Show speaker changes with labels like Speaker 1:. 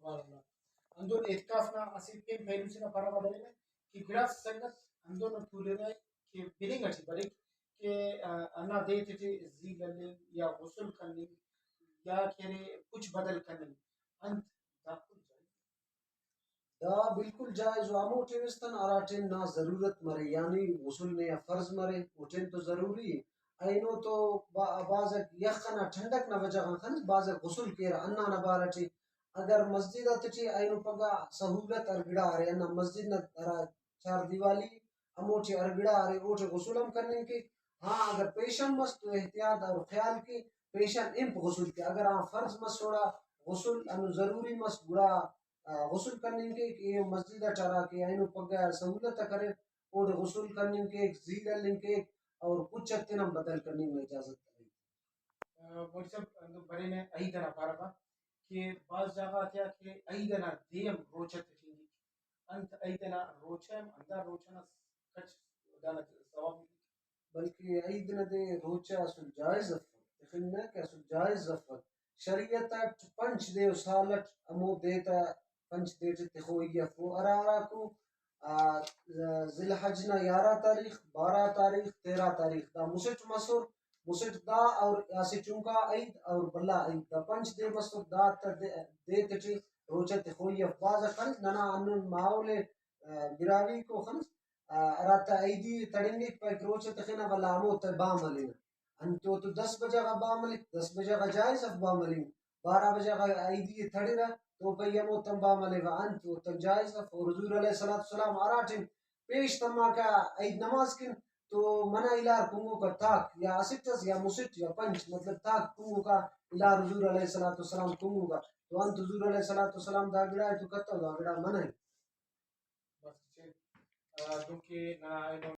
Speaker 1: Andon etkafna asitten pelusina para badalene ki gras sangat andon tulere ki bilinga ti balik ke ana deete zilalle ya ghusl kanni ya kere kuch badal kanni ant daqul
Speaker 2: دا بالکل جائز و ہمو ٹیوستن آراٹین نا ضرورت مرے یعنی غسل نے یا فرض مرے اوٹین تو ضروری ہے اینو تو بعض یخنا ٹھنڈک نہ وجہ خن بعض غسل کیر انا نہ بارٹی اگر مسجد اتچی اینو پگا سہولت ارگڑا ارے انا مسجد نہ چار دیوالی اموٹی ارگڑا ارے اوٹے غسل ہم کرنے کے ہاں اگر پیشن مس تو احتیاط اور خیال کی پیشن امپ غسل کے اگر ہاں فرض مس چھوڑا غسل انو ضروری مس گڑا غسل کرنے کے کہ مسجد چارا کے اینو پگا سہولت کرے اور غسل کرنے کے زیل لیں کے اور کچھ اتنا بدل کرنے میں اجازت کرے
Speaker 1: مول صاحب Indu برine aidana paraba ke baz jaga kya ke aidana diem rocha thingi ant aidana rochem anda rochana kach dana sawab
Speaker 2: بلکہ عید نہ دے روچا اصل جائز افت تخنہ کہ اصل جائز افت شریعت پنچ دے سالٹ امو دیتا پنچ دیٹ تخوئی افو ارارا کو ذی الحج نہ 11 تاریخ 12 تاریخ 13 تاریخ دا مسٹ مسور مسٹ دا اور یاسی چونکا عید اور بلا عید دا پنچ دے مسور دا دے تٹی روچا تخوئی اف باز خلق ننا انن ماحول گراوی کو خلق اراتا عیدی تڑنگی پر روچا تخینا بلا امو تبا ملینا انتو تو 10 بجے کا با ملک 10 بجے کا جائز اف با ملین 12 بجے کا عیدی تھڑی رہا تو پیمو تنبا ملے گا انتو تنجائز اف اور حضور علیہ السلام آراٹن پیش تما کا عید نماز کن تو منع الار کنگو کا تاک یا اسٹس یا مسٹ یا پنچ مطلب تاک کنگو کا الار حضور علیہ السلام کنگو کا تو انت حضور علیہ السلام دا گڑا ہے تو کتا دا گڑا منع
Speaker 1: بس کیونکہ